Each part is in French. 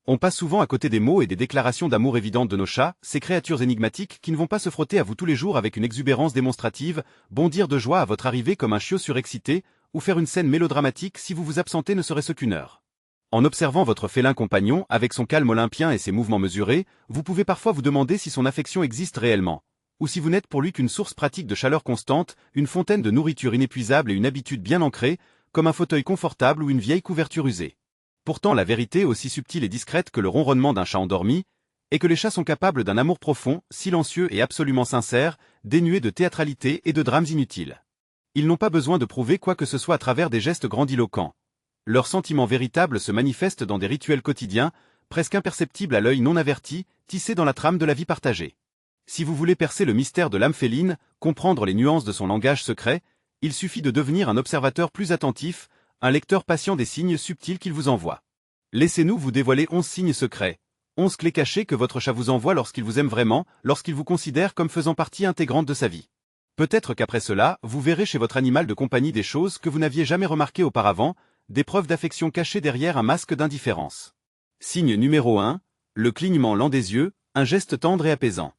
On passe souvent à côté des mots et des déclarations d'amour évidentes de nos chats, ces créatures énigmatiques qui ne vont pas se frotter à vous tous les jours avec une exubérance démonstrative, bondir de joie à votre arrivée comme un chiot surexcité, ou faire une scène mélodramatique si vous vous absentez ne serait-ce qu'une heure. En observant votre félin compagnon, avec son calme olympien et ses mouvements mesurés, vous pouvez parfois vous demander si son affection existe réellement, ou si vous n'êtes pour lui qu'une source pratique de chaleur constante, une fontaine de nourriture inépuisable et une habitude bien ancrée, comme un fauteuil confortable ou une vieille couverture usée. Pourtant la vérité, aussi subtile et discrète que le ronronnement d'un chat endormi, est que les chats sont capables d'un amour profond, silencieux et absolument sincère, dénué de théâtralité et de drames inutiles. Ils n'ont pas besoin de prouver quoi que ce soit à travers des gestes grandiloquents. Leurs sentiments véritables se manifestent dans des rituels quotidiens, presque imperceptibles à l'œil non averti, tissés dans la trame de la vie partagée. Si vous voulez percer le mystère de l'âme féline, comprendre les nuances de son langage secret, il suffit de devenir un observateur plus attentif, un lecteur patient des signes subtils qu'il vous envoie. Laissez-nous vous dévoiler 11 signes secrets, 11 clés cachées que votre chat vous envoie lorsqu'il vous aime vraiment, lorsqu'il vous considère comme faisant partie intégrante de sa vie. Peut-être qu'après cela, vous verrez chez votre animal de compagnie des choses que vous n'aviez jamais remarquées auparavant, des preuves d'affection cachées derrière un masque d'indifférence. Signe numéro 1, le clignement lent des yeux, un geste tendre et apaisant.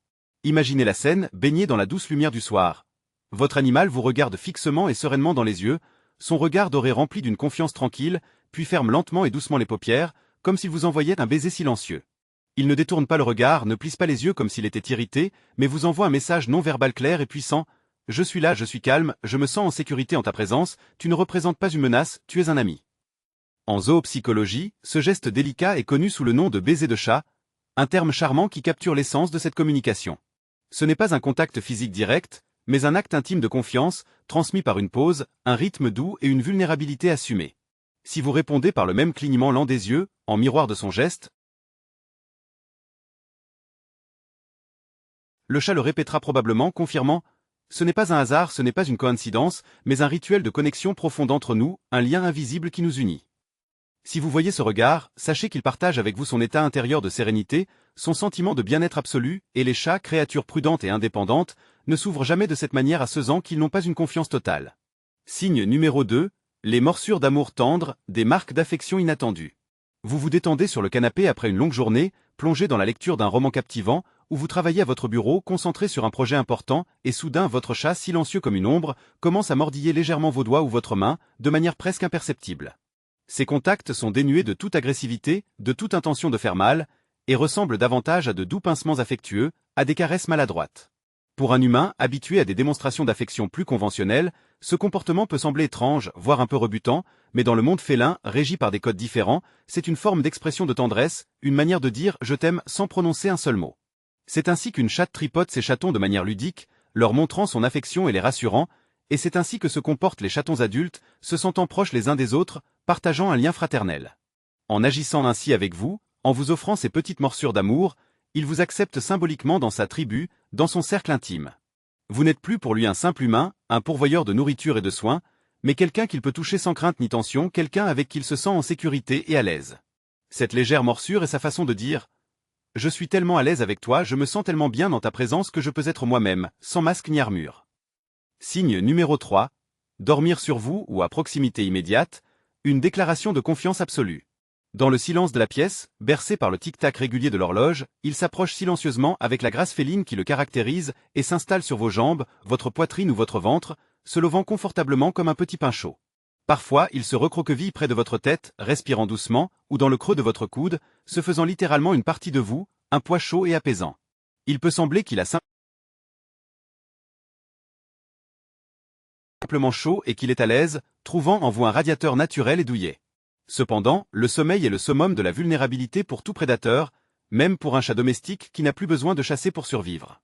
Imaginez la scène, baignée dans la douce lumière du soir. Votre animal vous regarde fixement et sereinement dans les yeux, son regard doré rempli d'une confiance tranquille, puis ferme lentement et doucement les paupières, comme s'il vous envoyait un baiser silencieux. Il ne détourne pas le regard, ne plisse pas les yeux comme s'il était irrité, mais vous envoie un message non verbal clair et puissant. Je suis là, je suis calme, je me sens en sécurité en ta présence, tu ne représentes pas une menace, tu es un ami. En zoopsychologie, ce geste délicat est connu sous le nom de baiser de chat, un terme charmant qui capture l'essence de cette communication. Ce n'est pas un contact physique direct, mais un acte intime de confiance, transmis par une pause, un rythme doux et une vulnérabilité assumée. Si vous répondez par le même clignement lent des yeux, en miroir de son geste, le chat le répétera probablement, confirmant « Ce n'est pas un hasard, ce n'est pas une coïncidence, mais un rituel de connexion profonde entre nous, un lien invisible qui nous unit. » Si vous voyez ce regard, sachez qu'il partage avec vous son état intérieur de sérénité, son sentiment de bien-être absolu, et les chats, créatures prudentes et indépendantes, ne s'ouvrent jamais de cette manière à ceux en qui ils n'ont pas une confiance totale. Signe numéro 2, les morsures d'amour tendre, des marques d'affection inattendues. Vous vous détendez sur le canapé après une longue journée, plongé dans la lecture d'un roman captivant, ou vous travaillez à votre bureau, concentré sur un projet important, et soudain votre chat, silencieux comme une ombre, commence à mordiller légèrement vos doigts ou votre main, de manière presque imperceptible. Ces contacts sont dénués de toute agressivité, de toute intention de faire mal, et ressemblent davantage à de doux pincements affectueux, à des caresses maladroites. Pour un humain, habitué à des démonstrations d'affection plus conventionnelles, ce comportement peut sembler étrange, voire un peu rebutant, mais dans le monde félin, régi par des codes différents, c'est une forme d'expression de tendresse, une manière de dire « je t'aime » sans prononcer un seul mot. C'est ainsi qu'une chatte tripote ses chatons de manière ludique, leur montrant son affection et les rassurant, et c'est ainsi que se comportent les chatons adultes, se sentant proches les uns des autres, partageant un lien fraternel. En agissant ainsi avec vous, en vous offrant ces petites morsures d'amour, il vous accepte symboliquement dans sa tribu, dans son cercle intime. Vous n'êtes plus pour lui un simple humain, un pourvoyeur de nourriture et de soins, mais quelqu'un qu'il peut toucher sans crainte ni tension, quelqu'un avec qui il se sent en sécurité et à l'aise. Cette légère morsure est sa façon de dire « Je suis tellement à l'aise avec toi, je me sens tellement bien dans ta présence que je peux être moi-même, sans masque ni armure. » Signe numéro 3, dormir sur vous ou à proximité immédiate, une déclaration de confiance absolue. Dans le silence de la pièce, bercé par le tic-tac régulier de l'horloge, il s'approche silencieusement avec la grâce féline qui le caractérise et s'installe sur vos jambes, votre poitrine ou votre ventre, se levant confortablement comme un petit pain chaud. Parfois, il se recroqueville près de votre tête, respirant doucement, ou dans le creux de votre coude, se faisant littéralement une partie de vous, un poids chaud et apaisant. Il peut sembler qu'il a simplement chaud et qu'il est à l'aise, trouvant en vous un radiateur naturel et douillet. Cependant, le sommeil est le summum de la vulnérabilité pour tout prédateur, même pour un chat domestique qui n'a plus besoin de chasser pour survivre.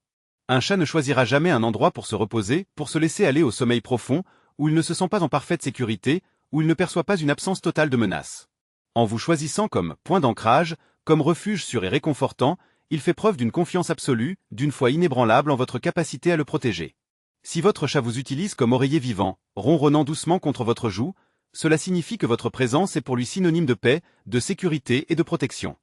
Un chat ne choisira jamais un endroit pour se reposer, pour se laisser aller au sommeil profond, où il ne se sent pas en parfaite sécurité, où il ne perçoit pas une absence totale de menace. En vous choisissant comme point d'ancrage, comme refuge sûr et réconfortant, il fait preuve d'une confiance absolue, d'une foi inébranlable en votre capacité à le protéger. Si votre chat vous utilise comme oreiller vivant, ronronnant doucement contre votre joue, cela signifie que votre présence est pour lui synonyme de paix, de sécurité et de protection.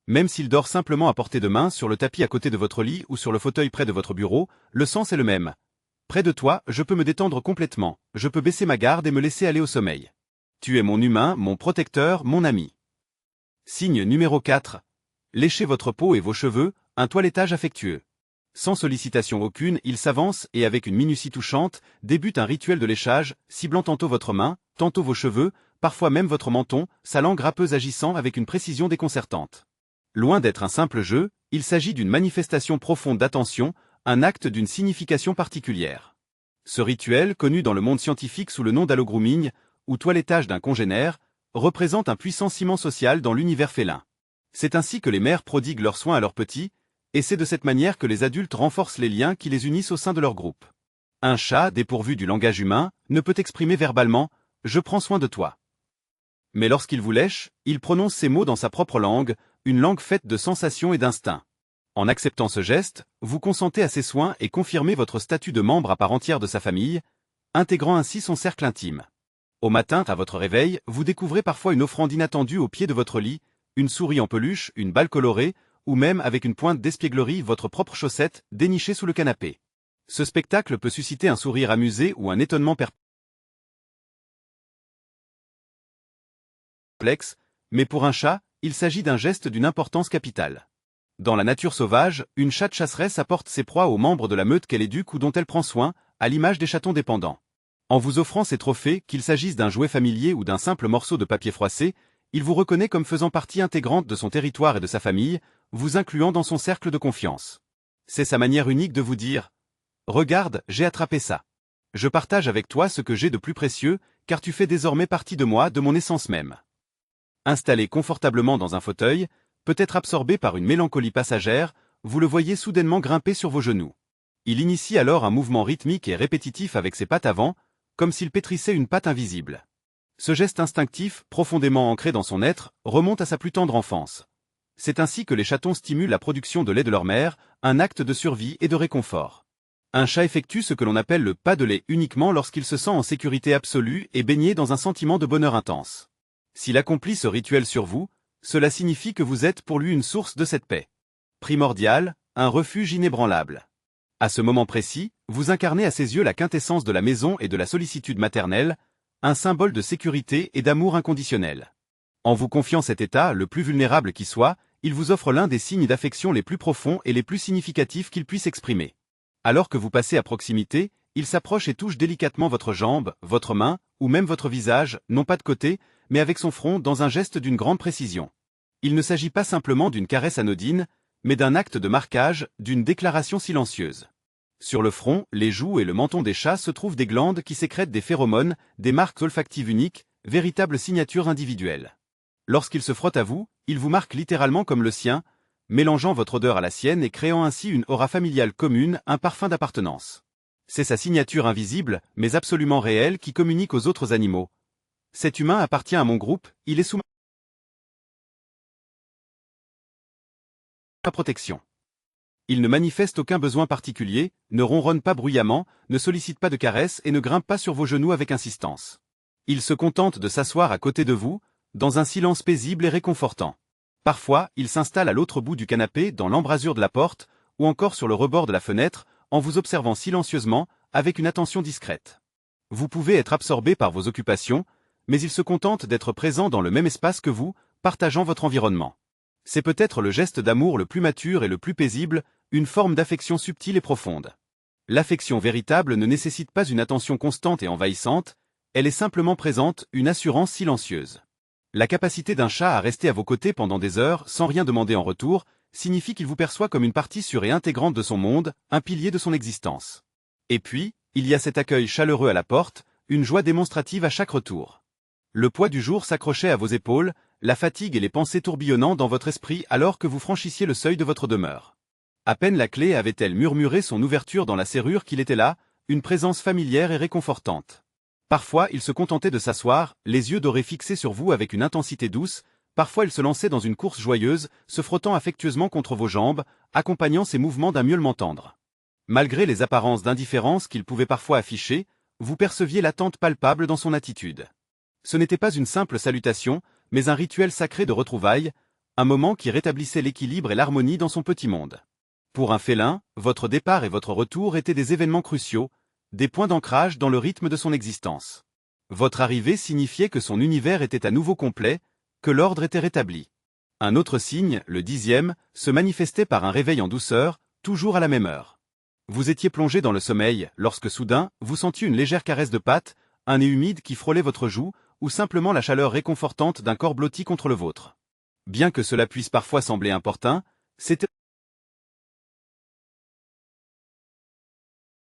Même s'il dort simplement à portée de main sur le tapis à côté de votre lit ou sur le fauteuil près de votre bureau, le sens est le même. Près de toi, je peux me détendre complètement, je peux baisser ma garde et me laisser aller au sommeil. Tu es mon humain, mon protecteur, mon ami. Signe numéro 4, léchez votre peau et vos cheveux, un toilettage affectueux. Sans sollicitation aucune, il s'avance et avec une minutie touchante, débute un rituel de léchage, ciblant tantôt votre main, tantôt vos cheveux, parfois même votre menton, sa langue râpeuse agissant avec une précision déconcertante. Loin d'être un simple jeu, il s'agit d'une manifestation profonde d'attention, un acte d'une signification particulière. Ce rituel, connu dans le monde scientifique sous le nom d'allogrooming, ou toilettage d'un congénère, représente un puissant ciment social dans l'univers félin. C'est ainsi que les mères prodiguent leurs soins à leurs petits, et c'est de cette manière que les adultes renforcent les liens qui les unissent au sein de leur groupe. Un chat, dépourvu du langage humain, ne peut exprimer verbalement « je prends soin de toi ». Mais lorsqu'il vous lèche, il prononce ces mots dans sa propre langue, une langue faite de sensations et d'instincts. En acceptant ce geste, vous consentez à ses soins et confirmez votre statut de membre à part entière de sa famille, intégrant ainsi son cercle intime. Au matin, à votre réveil, vous découvrez parfois une offrande inattendue au pied de votre lit, une souris en peluche, une balle colorée, ou même avec une pointe d'espièglerie votre propre chaussette dénichée sous le canapé. Ce spectacle peut susciter un sourire amusé ou un étonnement perplexe, mais pour un chat, il s'agit d'un geste d'une importance capitale. Dans la nature sauvage, une chatte chasseresse apporte ses proies aux membres de la meute qu'elle éduque ou dont elle prend soin, à l'image des chatons dépendants. En vous offrant ces trophées, qu'il s'agisse d'un jouet familier ou d'un simple morceau de papier froissé, il vous reconnaît comme faisant partie intégrante de son territoire et de sa famille, vous incluant dans son cercle de confiance. C'est sa manière unique de vous dire « Regarde, j'ai attrapé ça. Je partage avec toi ce que j'ai de plus précieux, car tu fais désormais partie de moi, de mon essence même. » Installé confortablement dans un fauteuil, peut-être absorbé par une mélancolie passagère, vous le voyez soudainement grimper sur vos genoux. Il initie alors un mouvement rythmique et répétitif avec ses pattes avant, comme s'il pétrissait une pâte invisible. Ce geste instinctif, profondément ancré dans son être, remonte à sa plus tendre enfance. C'est ainsi que les chatons stimulent la production de lait de leur mère, un acte de survie et de réconfort. Un chat effectue ce que l'on appelle le pas de lait uniquement lorsqu'il se sent en sécurité absolue et baigné dans un sentiment de bonheur intense. S'il accomplit ce rituel sur vous, cela signifie que vous êtes pour lui une source de cette paix primordiale, un refuge inébranlable. À ce moment précis, vous incarnez à ses yeux la quintessence de la maison et de la sollicitude maternelle, un symbole de sécurité et d'amour inconditionnel. En vous confiant cet état, le plus vulnérable qui soit, il vous offre l'un des signes d'affection les plus profonds et les plus significatifs qu'il puisse exprimer. Alors que vous passez à proximité, il s'approche et touche délicatement votre jambe, votre main, ou même votre visage, non pas de côté, mais avec son front dans un geste d'une grande précision. Il ne s'agit pas simplement d'une caresse anodine, mais d'un acte de marquage, d'une déclaration silencieuse. Sur le front, les joues et le menton des chats se trouvent des glandes qui sécrètent des phéromones, des marques olfactives uniques, véritables signatures individuelles. Lorsqu'il se frotte à vous, il vous marque littéralement comme le sien, mélangeant votre odeur à la sienne et créant ainsi une aura familiale commune, un parfum d'appartenance. C'est sa signature invisible, mais absolument réelle qui communique aux autres animaux. Cet humain appartient à mon groupe, il est sous ma protection. Il ne manifeste aucun besoin particulier, ne ronronne pas bruyamment, ne sollicite pas de caresses et ne grimpe pas sur vos genoux avec insistance. Il se contente de s'asseoir à côté de vous, dans un silence paisible et réconfortant. Parfois, il s'installe à l'autre bout du canapé, dans l'embrasure de la porte, ou encore sur le rebord de la fenêtre, en vous observant silencieusement, avec une attention discrète. Vous pouvez être absorbé par vos occupations, mais il se contente d'être présent dans le même espace que vous, partageant votre environnement. C'est peut-être le geste d'amour le plus mature et le plus paisible, une forme d'affection subtile et profonde. L'affection véritable ne nécessite pas une attention constante et envahissante, elle est simplement présente, une assurance silencieuse. La capacité d'un chat à rester à vos côtés pendant des heures, sans rien demander en retour, signifie qu'il vous perçoit comme une partie sûre et intégrante de son monde, un pilier de son existence. Et puis, il y a cet accueil chaleureux à la porte, une joie démonstrative à chaque retour. Le poids du jour s'accrochait à vos épaules, la fatigue et les pensées tourbillonnant dans votre esprit alors que vous franchissiez le seuil de votre demeure. À peine la clé avait-elle murmuré son ouverture dans la serrure qu'il était là, une présence familière et réconfortante. Parfois, il se contentait de s'asseoir, les yeux dorés fixés sur vous avec une intensité douce, parfois il se lançait dans une course joyeuse, se frottant affectueusement contre vos jambes, accompagnant ses mouvements d'un miaulement tendre. Malgré les apparences d'indifférence qu'il pouvait parfois afficher, vous perceviez l'attente palpable dans son attitude. Ce n'était pas une simple salutation, mais un rituel sacré de retrouvailles, un moment qui rétablissait l'équilibre et l'harmonie dans son petit monde. Pour un félin, votre départ et votre retour étaient des événements cruciaux, des points d'ancrage dans le rythme de son existence. Votre arrivée signifiait que son univers était à nouveau complet, que l'ordre était rétabli. Un autre signe, le 10e, se manifestait par un réveil en douceur, toujours à la même heure. Vous étiez plongé dans le sommeil, lorsque soudain, vous sentiez une légère caresse de patte, un nez humide qui frôlait votre joue, ou simplement la chaleur réconfortante d'un corps blotti contre le vôtre. Bien que cela puisse parfois sembler importun, c'était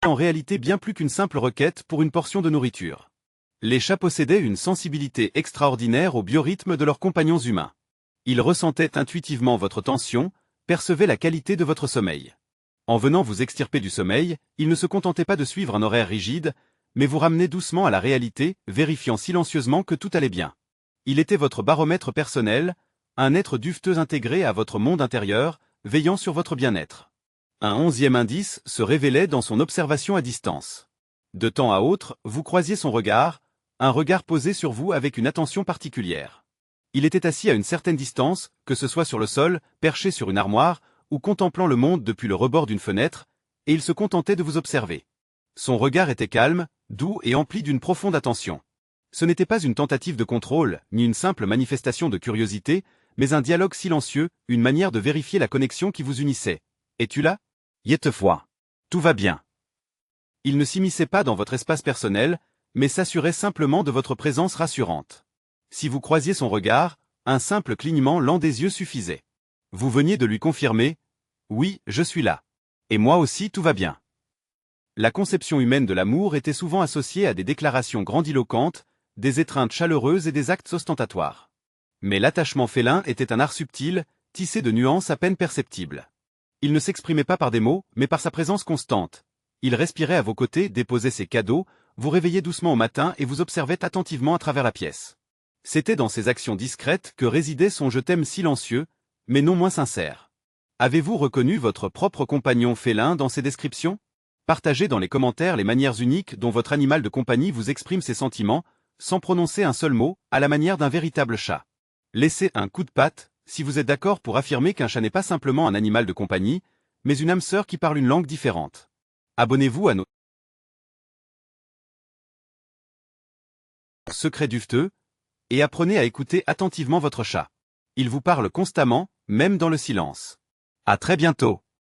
en réalité bien plus qu'une simple requête pour une portion de nourriture. Les chats possédaient une sensibilité extraordinaire au biorhythme de leurs compagnons humains. Ils ressentaient intuitivement votre tension, percevaient la qualité de votre sommeil. En venant vous extirper du sommeil, ils ne se contentaient pas de suivre un horaire rigide, mais vous ramenaient doucement à la réalité, vérifiant silencieusement que tout allait bien. Il était votre baromètre personnel, un être duveteux intégré à votre monde intérieur, veillant sur votre bien-être. Un 11e indice se révélait dans son observation à distance. De temps à autre, vous croisiez son regard, un regard posé sur vous avec une attention particulière. Il était assis à une certaine distance, que ce soit sur le sol, perché sur une armoire, ou contemplant le monde depuis le rebord d'une fenêtre, et il se contentait de vous observer. Son regard était calme, doux et empli d'une profonde attention. Ce n'était pas une tentative de contrôle, ni une simple manifestation de curiosité, mais un dialogue silencieux, une manière de vérifier la connexion qui vous unissait. « Es-tu là ? Yette-foi. Tout va bien. » Il ne s'immisçait pas dans votre espace personnel, mais s'assurait simplement de votre présence rassurante. Si vous croisiez son regard, un simple clignement lent des yeux suffisait. Vous veniez de lui confirmer « Oui, je suis là. Et moi aussi tout va bien. » La conception humaine de l'amour était souvent associée à des déclarations grandiloquentes, des étreintes chaleureuses et des actes ostentatoires. Mais l'attachement félin était un art subtil, tissé de nuances à peine perceptibles. Il ne s'exprimait pas par des mots, mais par sa présence constante. Il respirait à vos côtés, déposait ses cadeaux, vous réveillait doucement au matin et vous observait attentivement à travers la pièce. C'était dans ces actions discrètes que résidait son je t'aime silencieux, mais non moins sincère. Avez-vous reconnu votre propre compagnon félin dans ces descriptions ? Partagez dans les commentaires les manières uniques dont votre animal de compagnie vous exprime ses sentiments, sans prononcer un seul mot, à la manière d'un véritable chat. Laissez un coup de patte, si vous êtes d'accord pour affirmer qu'un chat n'est pas simplement un animal de compagnie, mais une âme sœur qui parle une langue différente. Abonnez-vous à nos secrets duveteux, et apprenez à écouter attentivement votre chat. Il vous parle constamment, même dans le silence. À très bientôt.